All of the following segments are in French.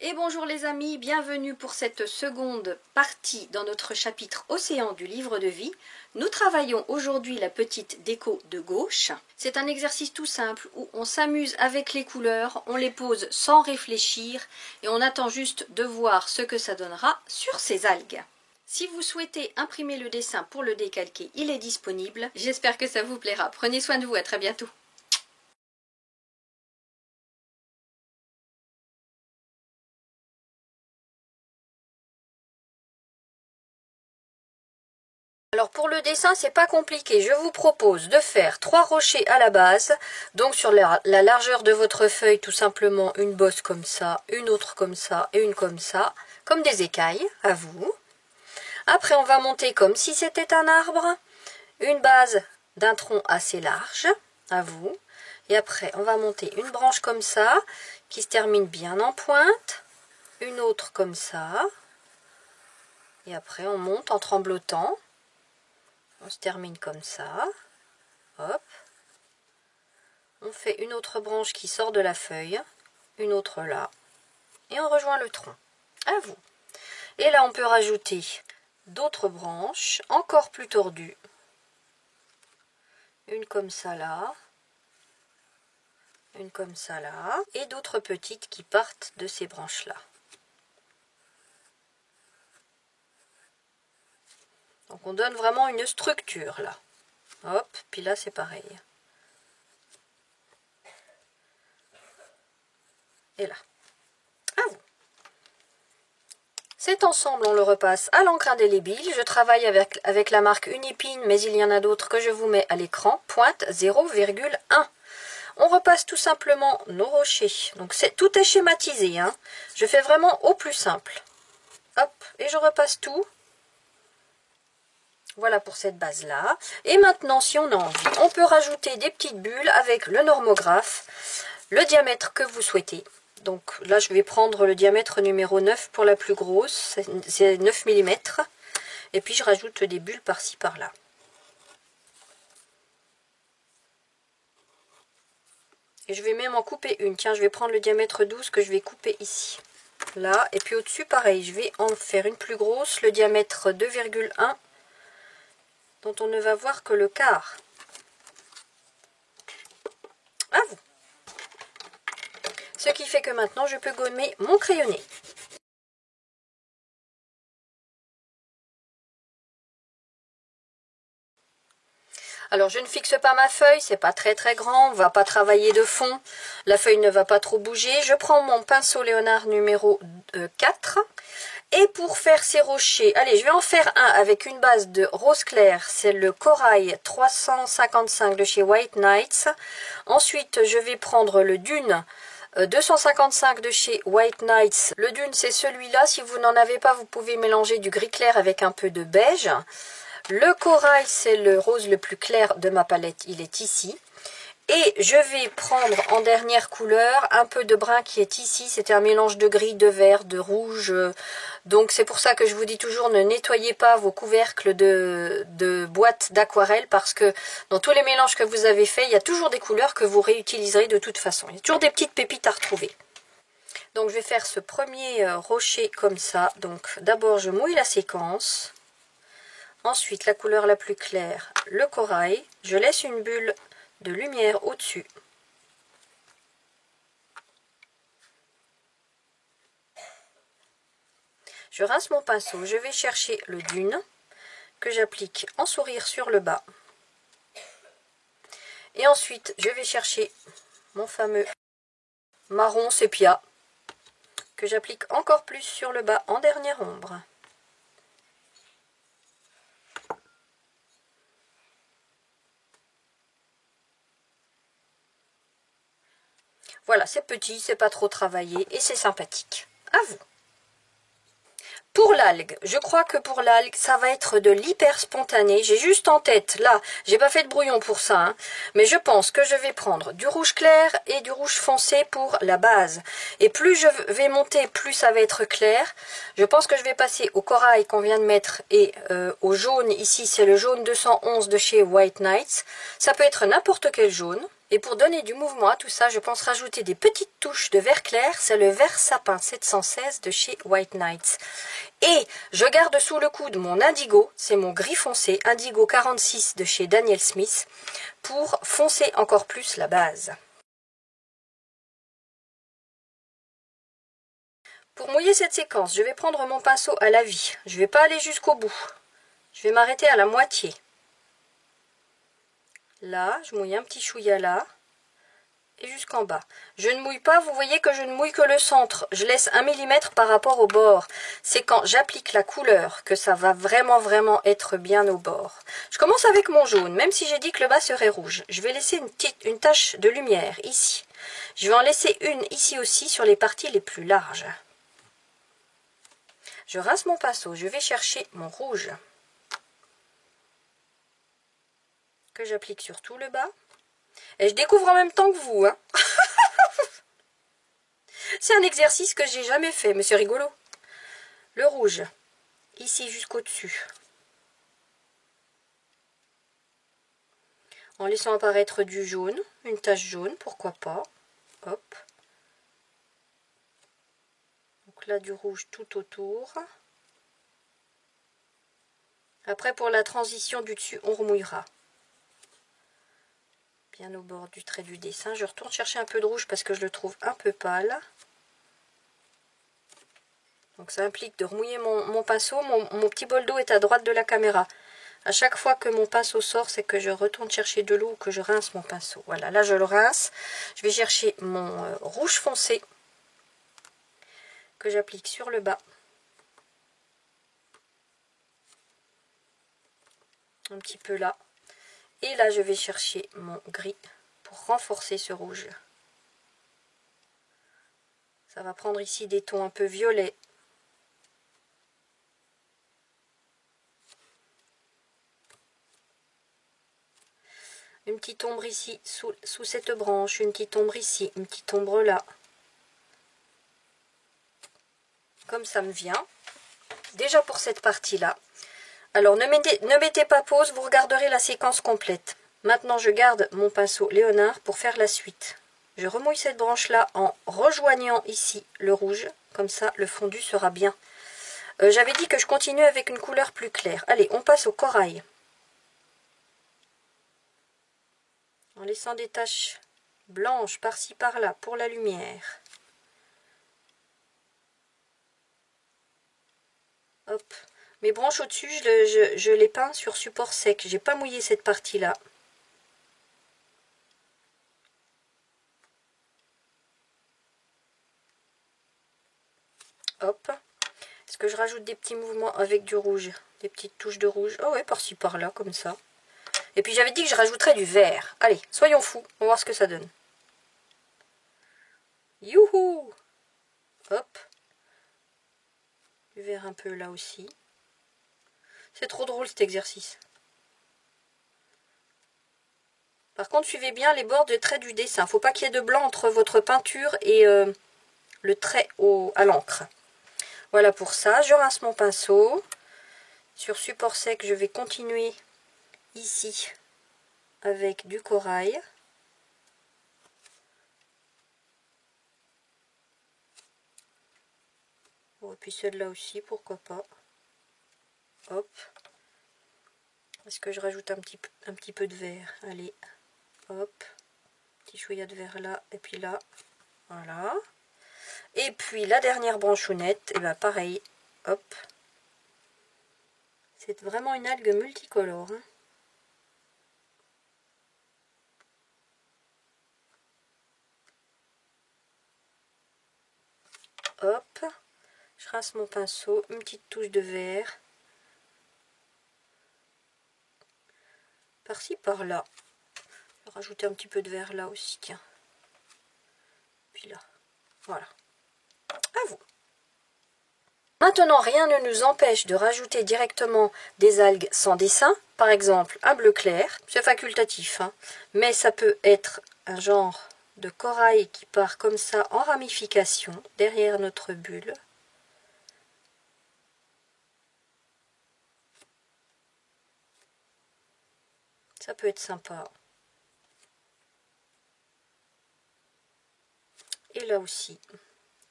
Et bonjour les amis, bienvenue pour cette seconde partie dans notre chapitre Océan du livre de vie. Nous travaillons aujourd'hui la petite déco de gauche. C'est un exercice tout simple où on s'amuse avec les couleurs, on les pose sans réfléchir et on attend juste de voir ce que ça donnera sur ces algues. Si vous souhaitez imprimer le dessin pour le décalquer, il est disponible. J'espère que ça vous plaira. Prenez soin de vous, à très bientôt. Alors pour le dessin, c'est pas compliqué. Je vous propose de faire 3 rochers à la base. Donc sur la largeur de votre feuille, tout simplement une bosse comme ça, une autre comme ça et une comme ça, comme des écailles, à vous. Après, on va monter comme si c'était un arbre, une base d'un tronc assez large, à vous. Et après, on va monter une branche comme ça, qui se termine bien en pointe, une autre comme ça. Et après, on monte en tremblotant. On se termine comme ça. Hop. On fait une autre branche qui sort de la feuille. Une autre là. Et on rejoint le tronc. À vous. Et là, on peut rajouter d'autres branches encore plus tordues. Une comme ça là. Une comme ça là. Et d'autres petites qui partent de ces branches là. Donc on donne vraiment une structure là. Hop, puis là c'est pareil. Et là. À vous. Cet ensemble, on le repasse à l'encre indélébile. Je travaille avec la marque Unipin, mais il y en a d'autres que je vous mets à l'écran. Pointe 0,1. On repasse tout simplement nos rochers. Donc tout est schématisé, hein. Je fais vraiment au plus simple. Hop, et je repasse tout. Voilà pour cette base-là. Et maintenant, si on a envie, on peut rajouter des petites bulles avec le normographe, le diamètre que vous souhaitez. Donc là, je vais prendre le diamètre numéro 9 pour la plus grosse, c'est 9 mm. Et puis, je rajoute des bulles par-ci, par-là. Et je vais même en couper une. Tiens, je vais prendre le diamètre 12 que je vais couper ici. Là, et puis au-dessus, pareil, je vais en faire une plus grosse, le diamètre 2,1. dont on ne va voir que le quart. À vous. Ce qui fait que maintenant, je peux gommer mon crayonné. Alors, je ne fixe pas ma feuille, c'est pas très grand, on va pas travailler de fond, la feuille ne va pas trop bouger. Je prends mon pinceau Léonard numéro 4. Et pour faire ces rochers, allez, je vais en faire un avec une base de rose clair, c'est le Corail 355 de chez White Nights. Ensuite, je vais prendre le Dune 255 de chez White Nights. Le Dune, c'est celui-là. Si vous n'en avez pas, vous pouvez mélanger du gris clair avec un peu de beige. Le Corail, c'est le rose le plus clair de ma palette. Il est ici. Et je vais prendre en dernière couleur un peu de brun qui est ici. C'était un mélange de gris, de vert, de rouge. Donc c'est pour ça que je vous dis toujours ne nettoyez pas vos couvercles de boîtes d'aquarelle. Parce que dans tous les mélanges que vous avez faits, il y a toujours des couleurs que vous réutiliserez de toute façon. Il y a toujours des petites pépites à retrouver. Donc je vais faire ce premier rocher comme ça. Donc d'abord je mouille la séquence. Ensuite la couleur la plus claire, le corail. Je laisse une bulle de lumière au-dessus. Je rince mon pinceau, je vais chercher le Dune que j'applique en sourire sur le bas. Et ensuite, je vais chercher mon fameux marron sépia que j'applique encore plus sur le bas en dernière ombre. Voilà, c'est petit, c'est pas trop travaillé et c'est sympathique. À vous. Pour l'algue, je crois que pour l'algue, ça va être de l'hyper spontané. J'ai juste en tête, là, j'ai pas fait de brouillon pour ça, hein, mais je pense que je vais prendre du rouge clair et du rouge foncé pour la base. Et plus je vais monter, plus ça va être clair. Je pense que je vais passer au corail qu'on vient de mettre et au jaune. Ici, c'est le jaune 211 de chez White Nights. Ça peut être n'importe quel jaune. Et pour donner du mouvement à tout ça, je pense rajouter des petites touches de vert clair. C'est le vert sapin 716 de chez White Nights. Et je garde sous le coude mon indigo, c'est mon gris foncé, indigo 46 de chez Daniel Smith, pour foncer encore plus la base. Pour mouiller cette séquence, je vais prendre mon pinceau à la vie. Je ne vais pas aller jusqu'au bout. Je vais m'arrêter à la moitié. Là, je mouille un petit chouïa là. Et jusqu'en bas. Je ne mouille pas, vous voyez que je ne mouille que le centre. Je laisse 1 mm par rapport au bord. C'est quand j'applique la couleur que ça va vraiment être bien au bord. Je commence avec mon jaune, même si j'ai dit que le bas serait rouge. Je vais laisser une tache de lumière ici. Je vais en laisser une ici aussi sur les parties les plus larges. Je rince mon pinceau, je vais chercher mon rouge que j'applique sur tout le bas. Et je découvre en même temps que vous, hein. C'est un exercice que j'ai jamais fait, mais c'est rigolo. Le rouge, ici jusqu'au dessus. En laissant apparaître du jaune, une tache jaune, pourquoi pas. Hop. Donc là, du rouge tout autour. Après, pour la transition du dessus, on remouillera. Bien au bord du trait du dessin. Je retourne chercher un peu de rouge parce que je le trouve un peu pâle. Donc ça implique de remouiller mon pinceau. Mon petit bol d'eau est à droite de la caméra. À chaque fois que mon pinceau sort, c'est que je retourne chercher de l'eau ou que je rince mon pinceau. Voilà, là je le rince. Je vais chercher mon rouge foncé que j'applique sur le bas. Un petit peu là. Et là, je vais chercher mon gris pour renforcer ce rouge. Ça va prendre ici des tons un peu violets. Une petite ombre ici, sous cette branche. Une petite ombre ici, une petite ombre là. Comme ça me vient. Déjà pour cette partie-là. Alors, ne mettez pas pause, vous regarderez la séquence complète. Maintenant, je garde mon pinceau Léonard pour faire la suite. Je remouille cette branche-là en rejoignant ici le rouge. Comme ça, le fondu sera bien. J'avais dit que je continuais avec une couleur plus claire. Allez, on passe au corail. En laissant des taches blanches par-ci par-là pour la lumière. Hop. Mes branches au-dessus, je les peins sur support sec. J'ai pas mouillé cette partie-là. Hop. Est-ce que je rajoute des petits mouvements avec du rouge? Des petites touches de rouge. Oh ouais, par-ci par-là, comme ça. Et puis j'avais dit que je rajouterais du vert. Allez, soyons fous. On va voir ce que ça donne. Youhou! Hop. Du vert un peu là aussi. C'est trop drôle cet exercice. Par contre, suivez bien les bords de trait du dessin. Faut pas qu'il y ait de blanc entre votre peinture et le trait à l'encre. Voilà pour ça. Je rince mon pinceau. Sur support sec, je vais continuer ici avec du corail. Bon, et puis celle-là aussi, pourquoi pas. Hop. Est-ce que je rajoute un petit peu de vert? Allez, hop. Petit chouïa de vert là, et puis là. Voilà. Et puis la dernière branchonnette, et bien pareil. Hop. C'est vraiment une algue multicolore. Hein. Hop. Je rince mon pinceau, une petite touche de vert. Par-ci, par-là. Je vais rajouter un petit peu de vert là aussi, tiens. Puis là. Voilà. À vous. Maintenant, rien ne nous empêche de rajouter directement des algues sans dessin. Par exemple, un bleu clair. C'est facultatif, hein, mais ça peut être un genre de corail qui part comme ça en ramification derrière notre bulle. Ça peut être sympa. Et là aussi.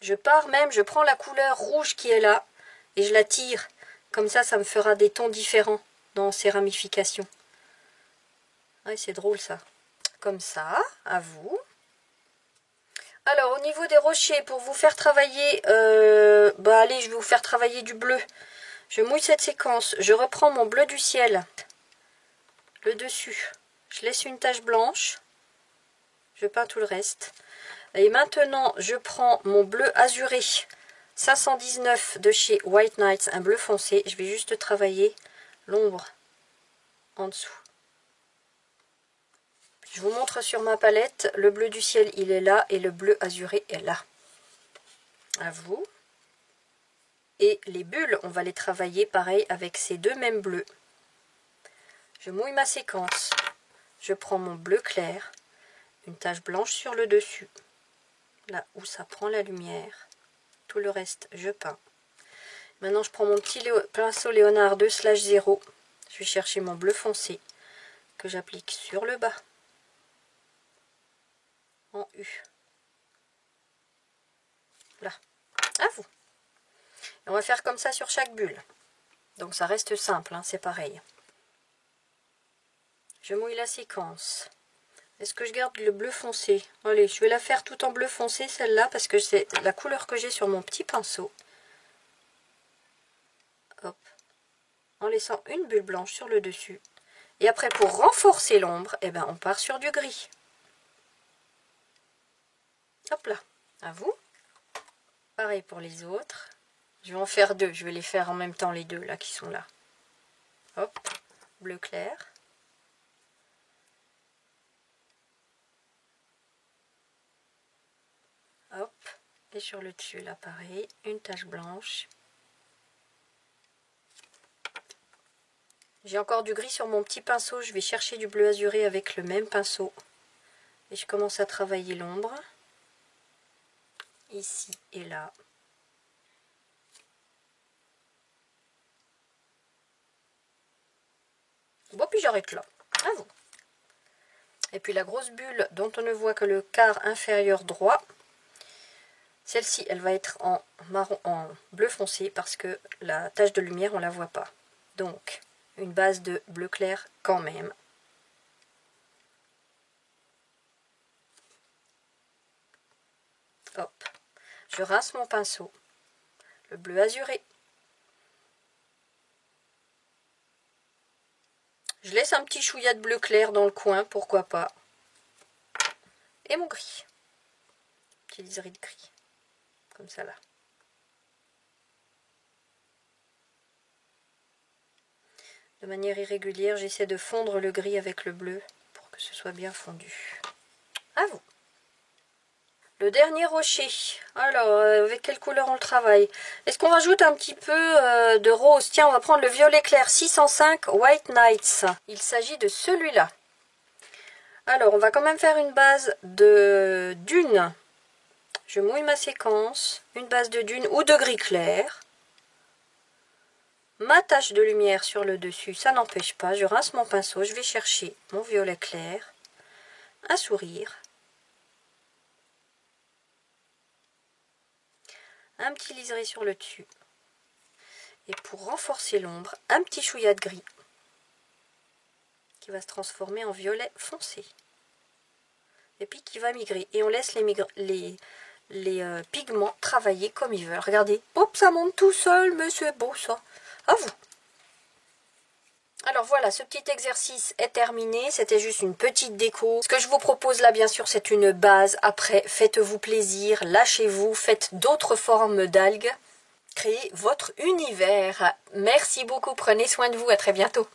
Je pars même, je prends la couleur rouge qui est là et je la tire. Comme ça me fera des tons différents dans ces ramifications. Ouais, c'est drôle ça. Comme ça, à vous. Alors, au niveau des rochers, pour vous faire travailler... allez, je vais vous faire travailler du bleu. Je mouille cette séquence. Je reprends mon bleu du ciel. Le dessus. Je laisse une tache blanche. Je peins tout le reste. Et maintenant, je prends mon bleu azuré 519 de chez White Nights, un bleu foncé. Je vais juste travailler l'ombre en dessous. Je vous montre sur ma palette. Le bleu du ciel, il est là et le bleu azuré est là. À vous. Et les bulles, on va les travailler pareil avec ces deux mêmes bleus. Je mouille ma séquence. Je prends mon bleu clair. Une tache blanche sur le dessus. Là où ça prend la lumière. Tout le reste, je peins. Maintenant, je prends mon petit pinceau Léonard 2/0. Je vais chercher mon bleu foncé que j'applique sur le bas. En U. Là. À vous. Et on va faire comme ça sur chaque bulle. Donc ça reste simple, hein, c'est pareil. Je mouille la séquence. Est-ce que je garde le bleu foncé? Allez, je vais la faire tout en bleu foncé, celle-là, parce que c'est la couleur que j'ai sur mon petit pinceau. Hop. En laissant une bulle blanche sur le dessus. Et après, pour renforcer l'ombre, eh ben, on part sur du gris. Hop là, à vous. Pareil pour les autres. Je vais en faire deux, je vais les faire en même temps les deux là qui sont là. Hop, bleu clair. Hop, et sur le dessus là pareil, une tache blanche. J'ai encore du gris sur mon petit pinceau, je vais chercher du bleu azuré avec le même pinceau. Et je commence à travailler l'ombre. Ici et là. Bon, puis j'arrête là. À vous. Et puis la grosse bulle dont on ne voit que le quart inférieur droit. Celle-ci, elle va être en marron, en bleu foncé parce que la tache de lumière, on la voit pas. Donc, une base de bleu clair quand même. Hop. Je rince mon pinceau. Le bleu azuré. Je laisse un petit chouïa de bleu clair dans le coin, pourquoi pas. Et mon gris. Petit liserie de gris. Comme ça là. De manière irrégulière, j'essaie de fondre le gris avec le bleu pour que ce soit bien fondu. À vous. Le dernier rocher. Alors, avec quelle couleur on le travaille? Est-ce qu'on rajoute un petit peu de rose? Tiens, on va prendre le violet clair 605 White Nights. Il s'agit de celui-là. Alors, on va quand même faire une base de dune. Je mouille ma séquence. Une base de dune ou de gris clair. Ma tache de lumière sur le dessus, ça n'empêche pas. Je rince mon pinceau. Je vais chercher mon violet clair. Un sourire. Un petit liseré sur le dessus. Et pour renforcer l'ombre, un petit chouïa de gris qui va se transformer en violet foncé. Et puis qui va migrer. Et on laisse les pigments travailler comme ils veulent. Regardez, hop, ça monte tout seul, mais c'est beau ça. À vous. Alors voilà, ce petit exercice est terminé. C'était juste une petite déco. Ce que je vous propose là, bien sûr, c'est une base. Après, faites-vous plaisir, lâchez-vous, faites d'autres formes d'algues. Créez votre univers. Merci beaucoup, prenez soin de vous, à très bientôt.